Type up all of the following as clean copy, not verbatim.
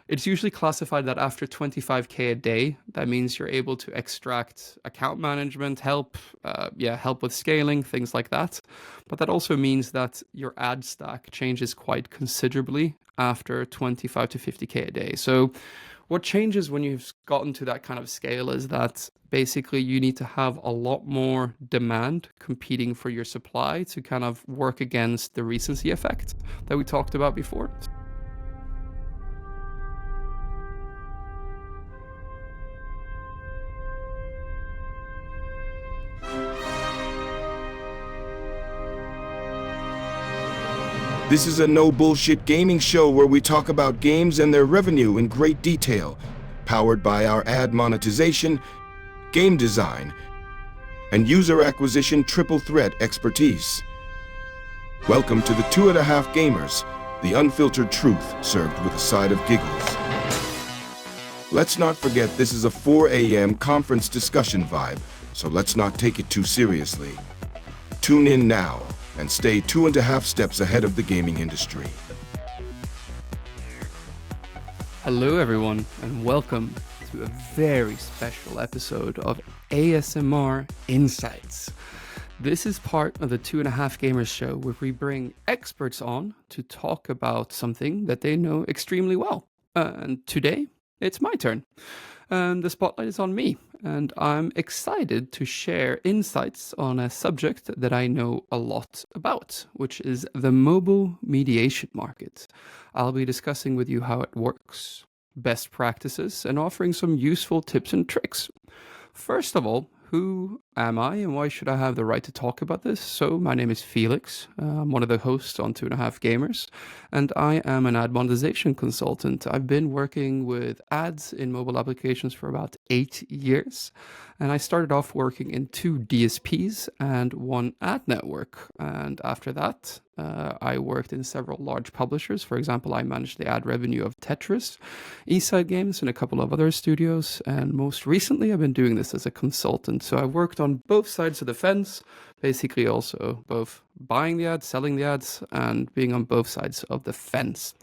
It's usually classified that after 25K a day, that means you're able to extract account management help, help with scaling, things like that. But that also means that your ad stack changes quite considerably after 25 to 50K a day. So what changes when you've gotten to that kind of scale is that basically you need to have a lot more demand competing for your supply to kind of work against the recency effect that we talked about before. This is a no bullshit gaming show where we talk about games and their revenue in great detail, powered by our ad monetization, game design, and user acquisition triple threat expertise. Welcome to the 2.5 Gamers, the unfiltered truth served with a side of giggles. Let's not forget this is a 4 a.m. conference discussion vibe, so let's not take it too seriously. Tune in now and stay 2.5 steps ahead of the gaming industry. Hello, everyone, and welcome to a very special episode of ASMR Insights. This is part of the 2.5 Gamers show where we bring experts on to talk about something that they know extremely well. And today, it's my turn. And the spotlight is on me. And I'm excited to share insights on a subject that I know a lot about, which is the mobile mediation market. I'll be discussing with you how it works, best practices, and offering some useful tips and tricks. First of all, who am I and why should I have the right to talk about this? So my name is Felix. I'm one of the hosts on 2.5 Gamers, and I am an ad monetization consultant. I've been working with ads in mobile applications for about 8 years, and I started off working in 2 DSPs and 1 ad network. And after that, I worked in several large publishers. For example, I managed the ad revenue of Tetris, Eastside Games, and a couple of other studios. And most recently, I've been doing this as a consultant. So I worked on both sides of the fence, basically also both buying the ads, selling the ads, and being on both sides of the fence.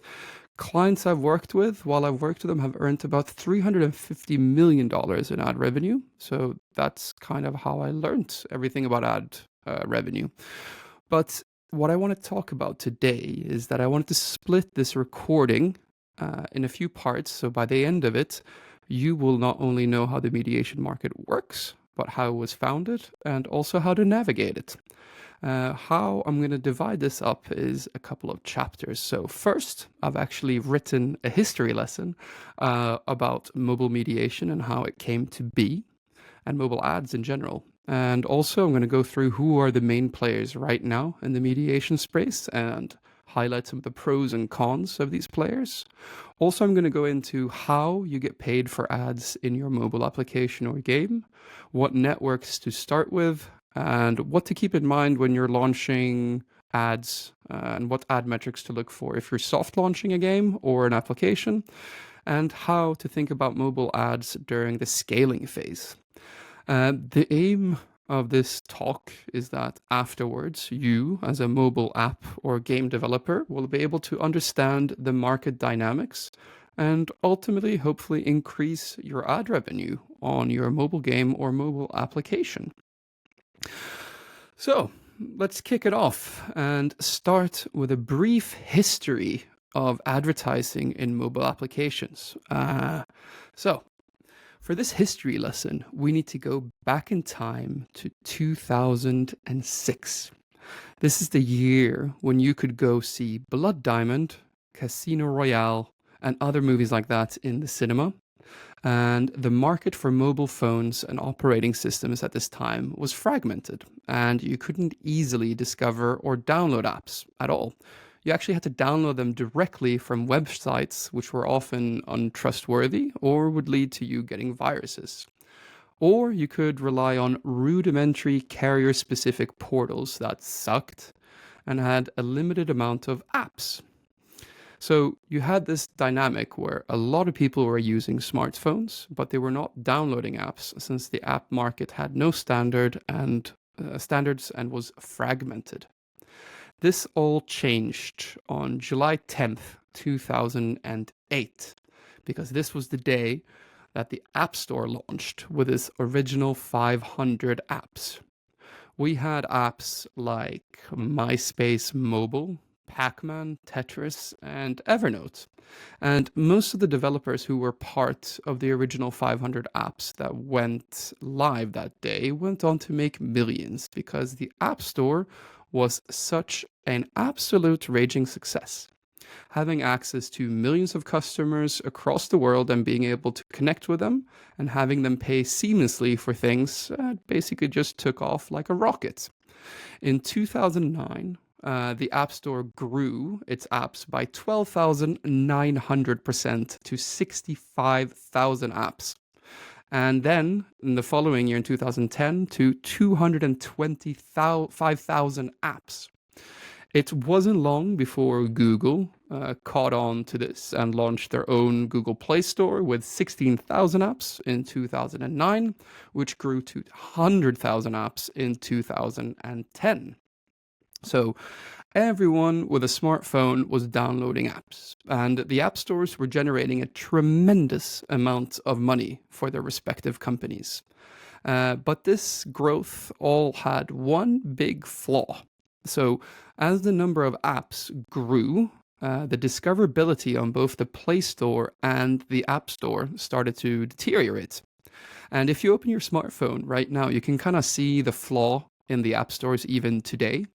Clients I've worked with, while I've worked with them, have earned about $350 million in ad revenue. So that's kind of how I learned everything about ad revenue. But what I want to talk about today is that I wanted to split this recording in a few parts. So by the end of it, you will not only know how the mediation market works, but how it was founded and also how to navigate it. How I'm going to divide this up is a couple of chapters. So first, I've actually written a history lesson about mobile mediation and how it came to be, and mobile ads in general. And also, I'm going to go through who are the main players right now in the mediation space and highlight some of the pros and cons of these players. Also, I'm going to go into how you get paid for ads in your mobile application or game, what networks to start with, and what to keep in mind when you're launching ads, and what ad metrics to look for if you're soft launching a game or an application, and how to think about mobile ads during the scaling phase. The aim of this talk is that afterwards, you, as a mobile app or game developer, will be able to understand the market dynamics and ultimately, hopefully, increase your ad revenue on your mobile game or mobile application. So, let's kick it off and start with a brief history of advertising in mobile applications. For this history lesson, we need to go back in time to 2006. This is the year when you could go see Blood Diamond, Casino Royale, and other movies like that in the cinema. And the market for mobile phones and operating systems at this time was fragmented, and you couldn't easily discover or download apps at all. You actually had to download them directly from websites, which were often untrustworthy or would lead to you getting viruses. Or you could rely on rudimentary carrier-specific portals that sucked and had a limited amount of apps. So you had this dynamic where a lot of people were using smartphones, but they were not downloading apps since the app market had no standards and was fragmented. This all changed on July 10th, 2008, because this was the day that the App Store launched with its original 500 apps. We had apps like MySpace Mobile, Pac-Man, Tetris, and Evernote. And most of the developers who were part of the original 500 apps that went live that day went on to make millions because the App Store was such an absolute raging success. Having access to millions of customers across the world and being able to connect with them and having them pay seamlessly for things basically just took off like a rocket. In 2009, the App Store grew its apps by 12,900% to 65,000 apps. And then in the following year, in 2010, to 225,000 apps. It wasn't long before Google caught on to this and launched their own Google Play Store with 16,000 apps in 2009, which grew to 100,000 apps in 2010. So everyone with a smartphone was downloading apps, and the app stores were generating a tremendous amount of money for their respective companies. But this growth all had one big flaw. So as the number of apps grew, the discoverability on both the Play Store and the App Store started to deteriorate. And if you open your smartphone right now, you can kind of see the flaw in the app stores even today.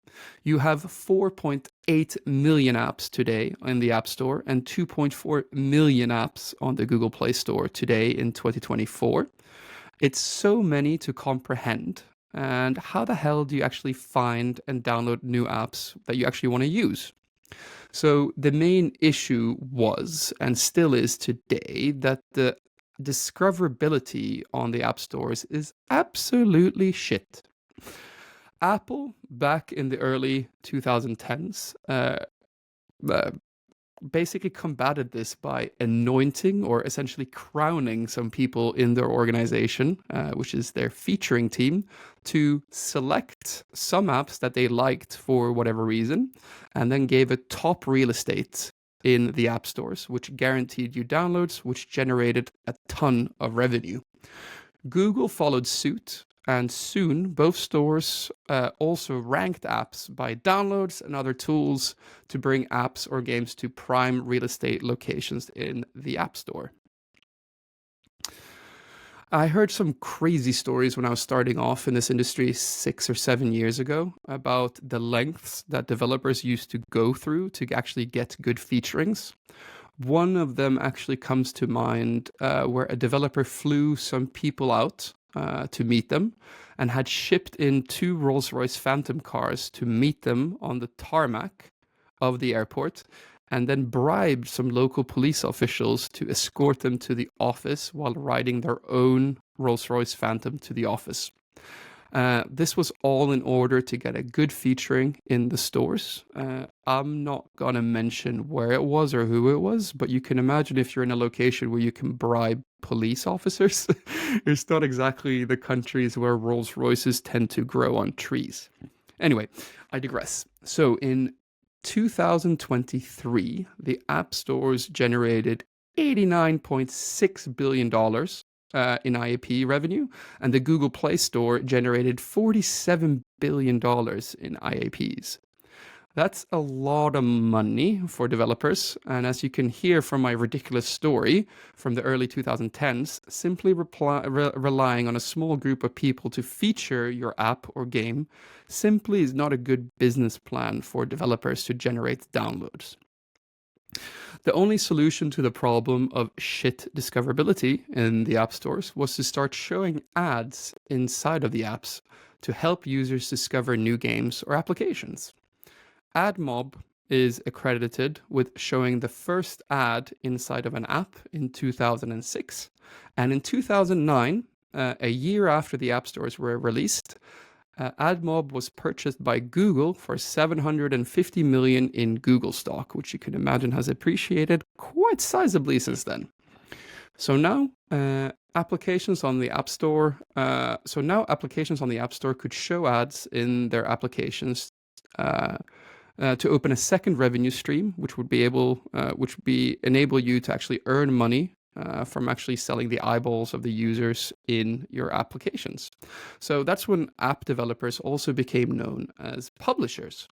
You have 4.8 million apps today in the App Store and 2.4 million apps on the Google Play Store today in 2024. It's so many to comprehend. And how the hell do you actually find and download new apps that you actually want to use? So the main issue was, and still is today, that the discoverability on the app stores is absolutely shit. Apple, back in the early 2010s, basically combated this by anointing or essentially crowning some people in their organization, which is their featuring team, to select some apps that they liked for whatever reason, and then gave it top real estate in the app stores, which guaranteed you downloads, which generated a ton of revenue. Google followed suit, and soon both stores also ranked apps by downloads and other tools to bring apps or games to prime real estate locations in the App Store. I heard some crazy stories when I was starting off in this industry 6 or 7 years ago about the lengths that developers used to go through to actually get good featurings. One of them actually comes to mind where a developer flew some people out to meet them and had shipped in 2 Rolls-Royce Phantom cars to meet them on the tarmac of the airport, and then bribed some local police officials to escort them to the office while riding their own Rolls-Royce Phantom to the office. This was all in order to get a good featuring in the stores. I'm not going to mention where it was or who it was, but you can imagine if you're in a location where you can bribe police officers, it's not exactly the countries where Rolls Royces tend to grow on trees. Anyway, I digress. So in 2023, the app stores generated $89.6 billion in IAP revenue, and the Google Play Store generated $47 billion in IAPs. That's a lot of money for developers, and as you can hear from my ridiculous story from the early 2010s, simply relying on a small group of people to feature your app or game simply is not a good business plan for developers to generate downloads. The only solution to the problem of shit discoverability in the app stores was to start showing ads inside of the apps to help users discover new games or applications. AdMob is accredited with showing the first ad inside of an app in 2006, and in 2009, a year after the app stores were released, AdMob was purchased by Google for $750 million in Google stock, which you can imagine has appreciated quite sizably since then. So now applications on the App Store. Applications on the App Store could show ads in their applications to open a second revenue stream, which would enable you to actually earn money from actually selling the eyeballs of the users in your applications. So that's when app developers also became known as publishers.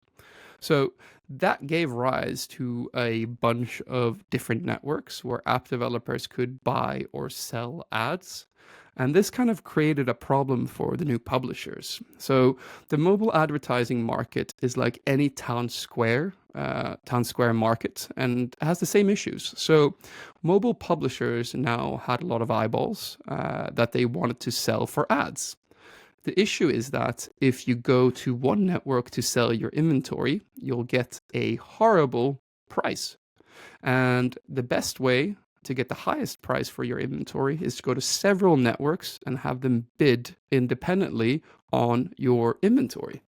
So that gave rise to a bunch of different networks where app developers could buy or sell ads. And this kind of created a problem for the new publishers. So the mobile advertising market is like any town square market, and has the same issues. So mobile publishers now had a lot of eyeballs that they wanted to sell for ads. The issue is that if you go to one network to sell your inventory, you'll get a horrible price. And the best way to get the highest price for your inventory is to go to several networks and have them bid independently on your inventory.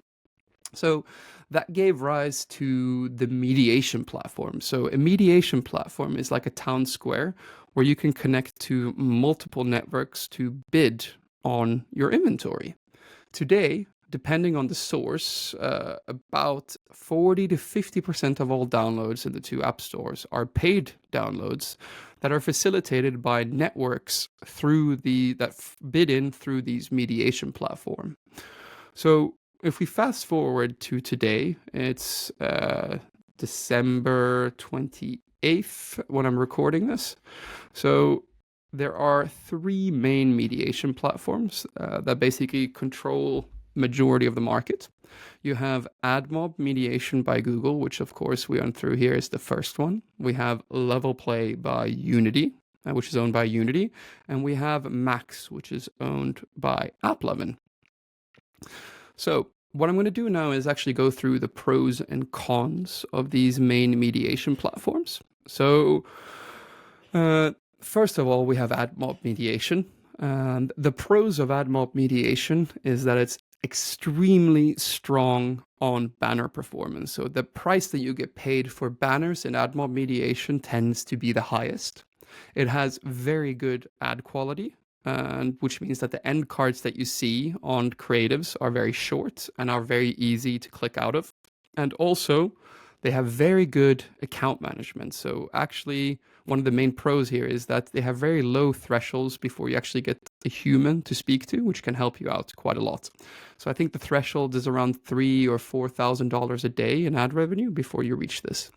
So that gave rise to the mediation platform. So a mediation platform is like a town square where you can connect to multiple networks to bid on your inventory. Today, depending on the source, about 40 to 50% of all downloads in the two app stores are paid downloads that are facilitated by networks that bid in through these mediation platform. So if we fast forward to today, it's December 28th when I'm recording this. So there are three main mediation platforms that basically control majority of the market. You have AdMob mediation by Google, which of course we went through here is the first one. We have Level Play by Unity, which is owned by Unity, and we have Max, which is owned by AppLovin. So what I'm going to do now is actually go through the pros and cons of these main mediation platforms. So first of all, we have AdMob mediation. And the pros of AdMob mediation is that it's extremely strong on banner performance. So the price that you get paid for banners in AdMob mediation tends to be the highest. It has very good ad quality, and which means that the end cards that you see on creatives are very short and are very easy to click out of. And also, they have very good account management. So actually, one of the main pros here is that they have very low thresholds before you actually get a human to speak to, which can help you out quite a lot. So I think the threshold is around $3,000 or $4,000 a day in ad revenue before you reach this.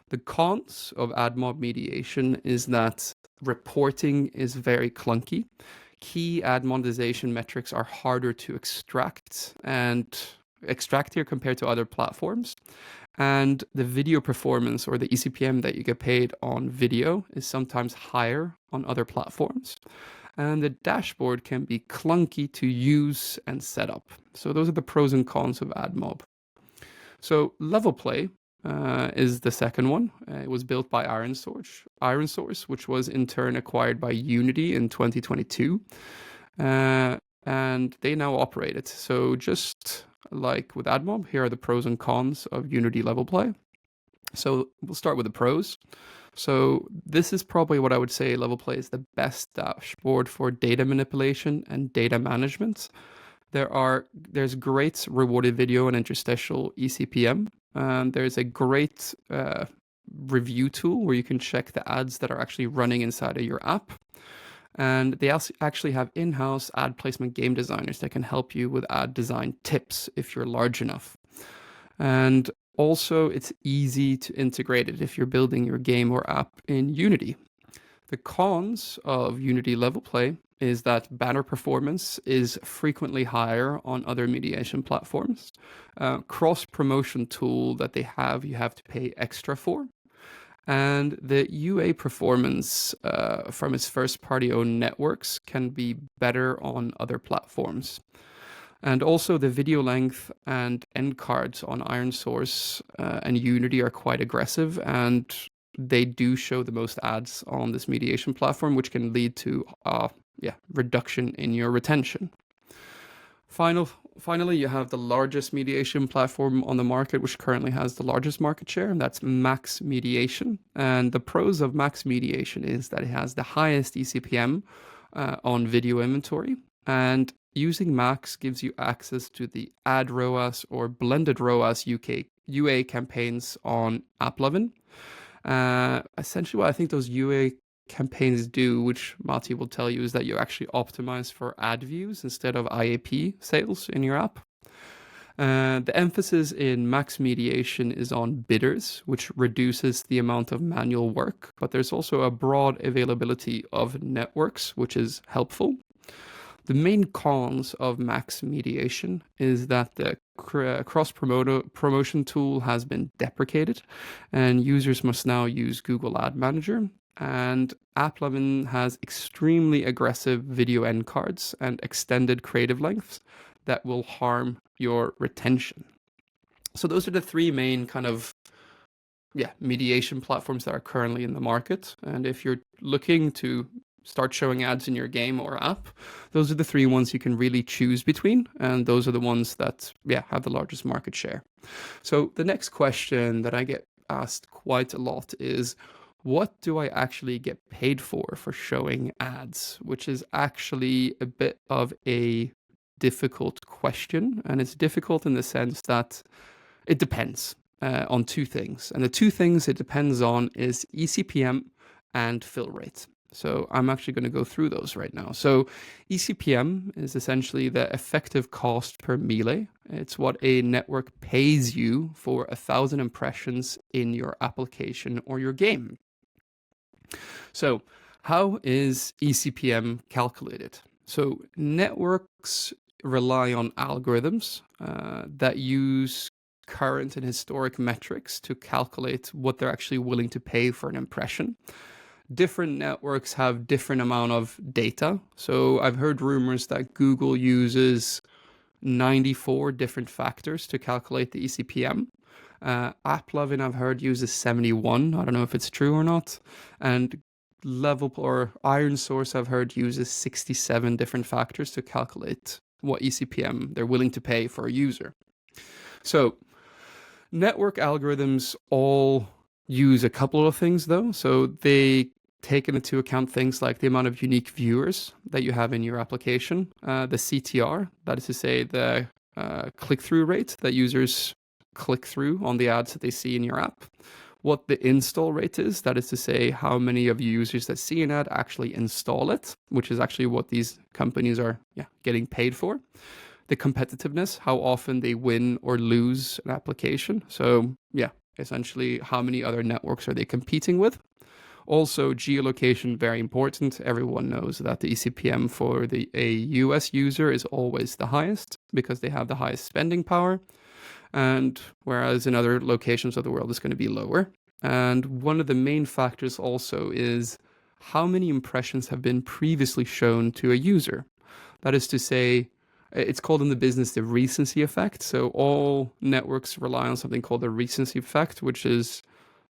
The cons of AdMob mediation is that reporting is very clunky. Key ad monetization metrics are harder to extract here compared to other platforms. And the video performance, or the eCPM that you get paid on video, is sometimes higher on other platforms. And the dashboard can be clunky to use and set up. So those are the pros and cons of AdMob. So Level Play is the second one. It was built by ironSource, which was in turn acquired by Unity in 2022. And they now operate it. So just like with AdMob, here are the pros and cons of Unity Level Play. So we'll start with the pros. So this is probably what I would say Level Play is the best dashboard for data manipulation and data management. There's great rewarded video and interstitial eCPM. And there's a great review tool where you can check the ads that are actually running inside of your app. And they also actually have in-house ad placement game designers that can help you with ad design tips if you're large enough. And also, it's easy to integrate it if you're building your game or app in Unity. The cons of Unity Level Play is that banner performance is frequently higher on other mediation platforms. Cross-promotion tool that they have, you have to pay extra for. And the UA performance from its first-party owned networks can be better on other platforms. And also the video length and end cards on ironSource and Unity are quite aggressive, and they do show the most ads on this mediation platform, which can lead to reduction in your retention. Finally, you have the largest mediation platform on the market, which currently has the largest market share, and that's Max Mediation. And the pros of Max Mediation is that it has the highest eCPM on video inventory, and using Max gives you access to the ad ROAS or blended ROAS UA campaigns on AppLovin. Essentially, what I think those UA campaigns do, which Mati will tell you, is that you actually optimize for ad views instead of IAP sales in your app. The emphasis in max mediation is on bidders, which reduces the amount of manual work, but there's also a broad availability of networks, which is helpful. The main cons of max mediation is that the cross promotion tool has been deprecated, and users must now use Google Ad Manager. And AppLovin has extremely aggressive video end cards and extended creative lengths that will harm your retention. So those are the three main kind of mediation platforms that are currently in the market. And if you're looking to start showing ads in your game or app, those are the three ones you can really choose between, and those are the ones that have the largest market share. So the next question that I get asked quite a lot is, what do I actually get paid for showing ads? Which is actually a bit of a difficult question, and it's difficult in the sense that it depends on two things, and the two things it depends on is eCPM and fill rate. So I'm actually going to go through those right now. So eCPM is essentially the effective cost per melee. It's what a network pays you for 1,000 impressions in your application or your game. So how is eCPM calculated? So networks rely on algorithms that use current and historic metrics to calculate what they're actually willing to pay for an impression. Different networks have different amount of data. So I've heard rumors that Google uses 94 different factors to calculate the eCPM. AppLovin, I've heard, uses 71. I don't know if it's true or not. And Level or Iron Source, I've heard, uses 67 different factors to calculate what eCPM they're willing to pay for a user. So network algorithms all use a couple of things, though. So they take into account things like the amount of unique viewers that you have in your application, the CTR, that is to say the click-through rate that users click through on the ads that they see in your app, what the install rate is, that is to say how many of you users that see an ad actually install it, which is actually what these companies are getting paid for, the competitiveness, how often they win or lose an application. So essentially how many other networks are they competing with. Also, geolocation, very important. Everyone knows that the eCPM for a US user is always the highest because they have the highest spending power, and whereas in other locations of the world it's going to be lower. And one of the main factors also is how many impressions have been previously shown to a user. That is to say, it's called in the business the recency effect. So all networks rely on something called the recency effect, which is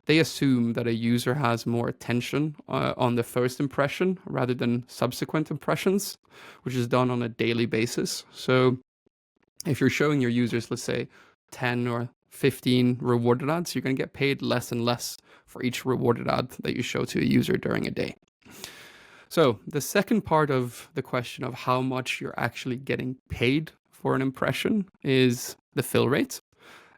they assume that a user has more attention on the first impression rather than subsequent impressions, which is done on a daily basis. So if you're showing your users, let's say, 10 or 15 rewarded ads, you're going to get paid less and less for each rewarded ad that you show to a user during a day. So the second part of the question of how much you're actually getting paid for an impression is the fill rate.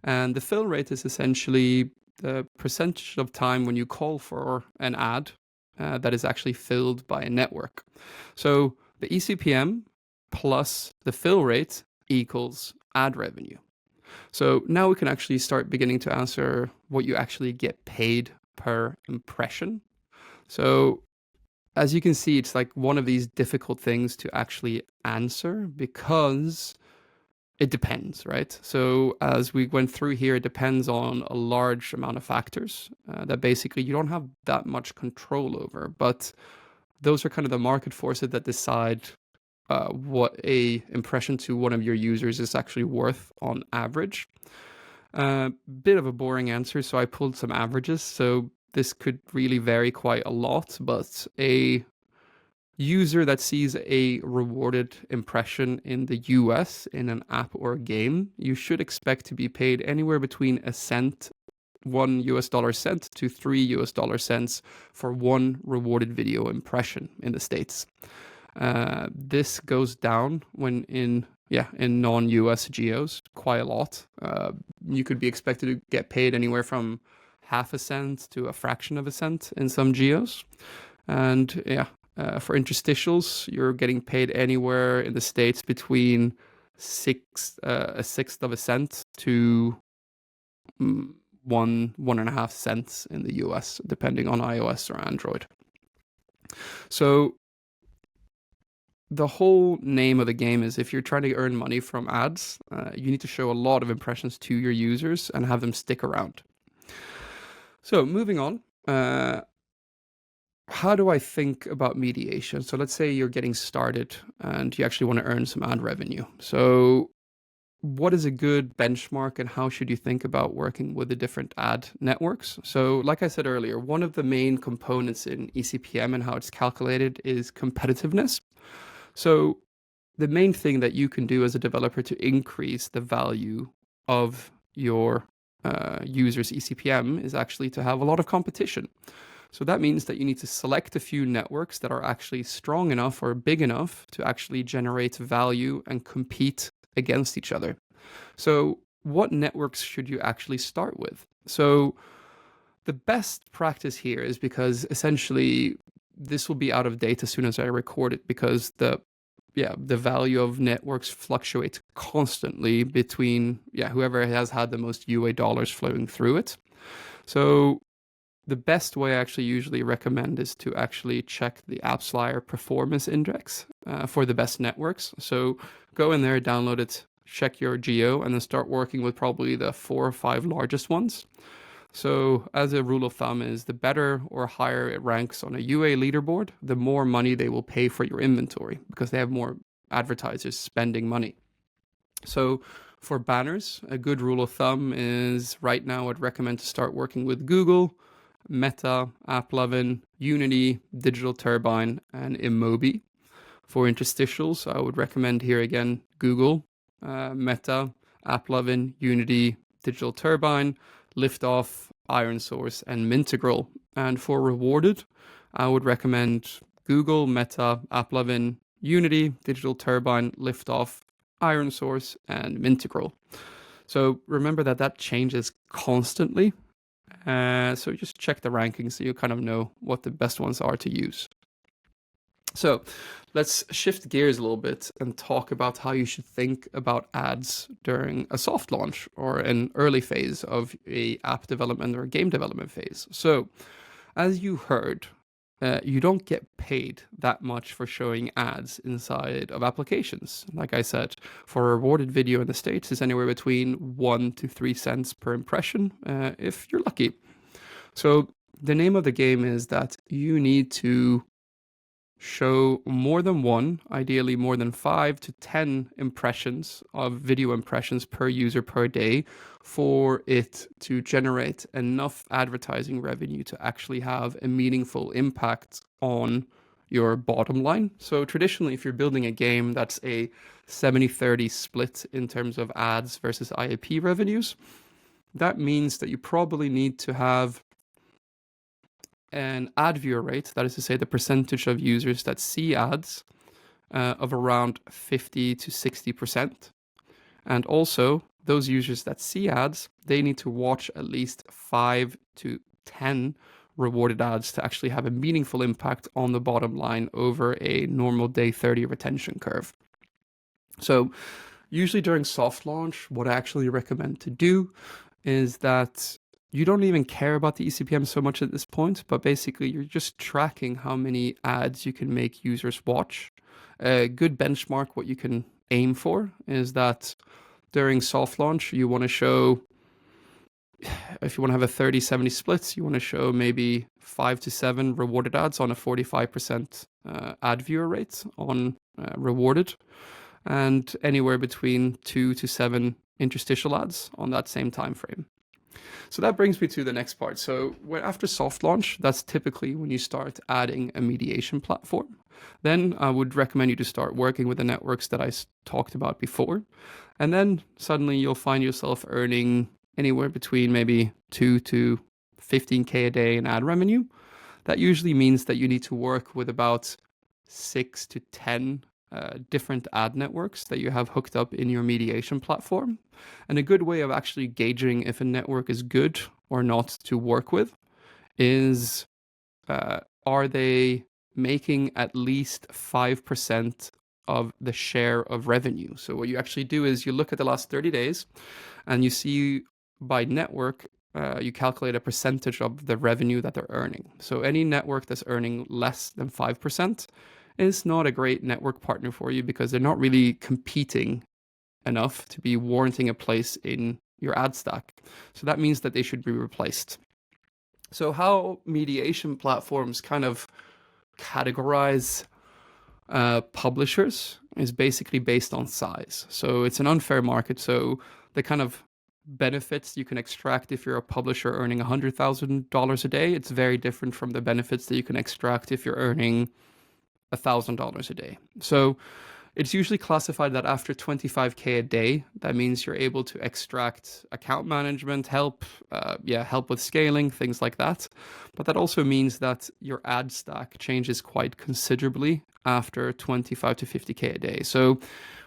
And the fill rate is essentially the percentage of time when you call for an ad that is actually filled by a network. So the eCPM plus the fill rate equals ad revenue. So now we can actually start beginning to answer what you actually get paid per impression. So as you can see, it's like one of these difficult things to actually answer because it depends, right? So as we went through here, it depends on a large amount of factors that basically you don't have that much control over. But those are kind of the market forces that decide what a impression to one of your users is actually worth on average. Bit of a boring answer, so I pulled some averages. So this could really vary quite a lot, but a user that sees a rewarded impression in the US in an app or a game, you should expect to be paid anywhere between $1 to $3 for one rewarded video impression in the States. This goes down when in non-US geos quite a lot. You could be expected to get paid anywhere from half a cent to a fraction of a cent in some geos. And yeah, for interstitials, you're getting paid anywhere in the States between a sixth of a cent to 1.5 cents in the US, depending on iOS or Android. So the whole name of the game is, if you're trying to earn money from ads, you need to show a lot of impressions to your users and have them stick around. So moving on, how do I think about mediation? So let's say you're getting started and you actually want to earn some ad revenue. So what is a good benchmark and how should you think about working with the different ad networks? So like I said earlier, one of the main components in eCPM and how it's calculated is competitiveness. So the main thing that you can do as a developer to increase the value of your users' eCPM is actually to have a lot of competition. So that means that you need to select a few networks that are actually strong enough or big enough to actually generate value and compete against each other. So what networks should you actually start with? So the best practice here is, because essentially this will be out of date as soon as I record it, because the value of networks fluctuates constantly between whoever has had the most UA dollars flowing through it. So the best way I actually usually recommend is to actually check the AppsFlyer performance index for the best networks. So go in there, download it, check your geo, and then start working with probably the 4 or 5 largest ones. So as a rule of thumb is, the better or higher it ranks on a UA leaderboard, the more money they will pay for your inventory, because they have more advertisers spending money. So for banners, a good rule of thumb is, right now I'd recommend to start working with Google, Meta, AppLovin, Unity, Digital Turbine, and Immobie. For interstitials, I would recommend here again Google, Meta, AppLovin, Unity, Digital Turbine, Liftoff, IronSource, and Mintegral. And for rewarded, I would recommend Google, Meta, AppLovin, Unity, Digital Turbine, Liftoff, IronSource, and Mintegral. So remember that changes constantly. So just check the rankings so you kind of know what the best ones are to use. So let's shift gears a little bit and talk about how you should think about ads during a soft launch or an early phase of a app development or a game development phase. So as you heard, you don't get paid that much for showing ads inside of applications. Like I said, for a rewarded video in the States is anywhere between 1 to 3 cents per impression, if you're lucky. So the name of the game is that you need to show more than one, ideally more than 5 to 10 impressions of video impressions per user per day, for it to generate enough advertising revenue to actually have a meaningful impact on your bottom line. So traditionally, if you're building a game that's a 70-30 split in terms of ads versus IAP revenues, that means that you probably need to have an ad viewer rate, that is to say the percentage of users that see ads, of around 50 to 60%. And also, those users that see ads, they need to watch at least 5 to 10 rewarded ads to actually have a meaningful impact on the bottom line over a normal day 30 retention curve. So usually during soft launch, what I actually recommend to do is that you don't even care about the eCPM so much at this point, but basically you're just tracking how many ads you can make users watch. A good benchmark, what you can aim for, is that during soft launch, you want to show, if you want to have a 30-70 splits, you want to show maybe 5 to 7 rewarded ads on a 45% ad viewer rate on rewarded, and anywhere between 2 to 7 interstitial ads on that same time frame. So that brings me to the next part. So after soft launch, that's typically when you start adding a mediation platform. Then I would recommend you to start working with the networks that I talked about before. And then suddenly you'll find yourself earning anywhere between maybe 2 to 15K a day in ad revenue. That usually means that you need to work with about 6 to 10 different ad networks that you have hooked up in your mediation platform. And a good way of actually gauging if a network is good or not to work with is are they making at least 5% of the share of revenue? So what you actually do is you look at the last 30 days and you see by network, you calculate a percentage of the revenue that they're earning. So any network that's earning less than 5% is not a great network partner for you because they're not really competing enough to be warranting a place in your ad stack. So that means that they should be replaced. So how mediation platforms kind of categorize publishers is basically based on size. So it's an unfair market. So the kind of benefits you can extract if you're a publisher earning $100,000 a day, it's very different from the benefits that you can extract if you're earning $1,000 a day. So it's usually classified that after 25K a day, that means you're able to extract account management help, help with scaling, things like that. But that also means that your ad stack changes quite considerably after 25 to 50K a day. So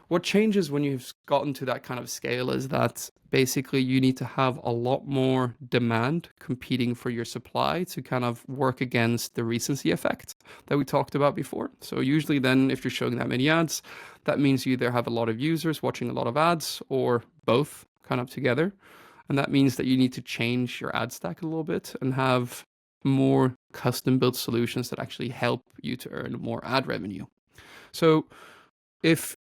what changes when you've gotten to that kind of scale is that basically you need to have a lot more demand competing for your supply to kind of work against the recency effect that we talked about before. So usually then if you're showing that many ads, that means you either have a lot of users watching a lot of ads or both kind of together. And that means that you need to change your ad stack a little bit and have more custom built solutions that actually help you to earn more ad revenue. So if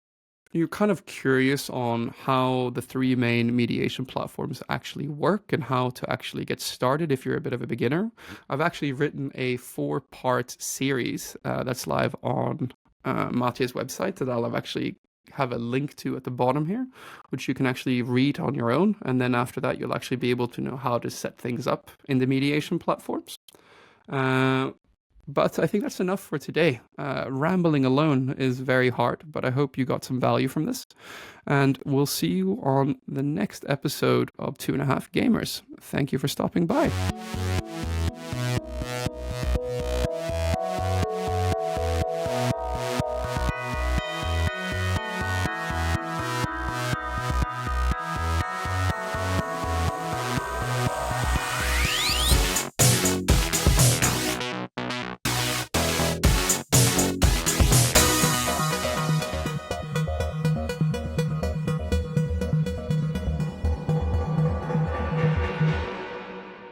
you're kind of curious on how the three main mediation platforms actually work and how to actually get started if you're a bit of a beginner, I've actually written a 4-part series that's live on Mathias' website that I'll actually have a link to at the bottom here, which you can actually read on your own. And then after that, you'll actually be able to know how to set things up in the mediation platforms. But I think that's enough for today. Rambling alone is very hard, but I hope you got some value from this. And we'll see you on the next episode of 2.5 Gamers. Thank you for stopping by.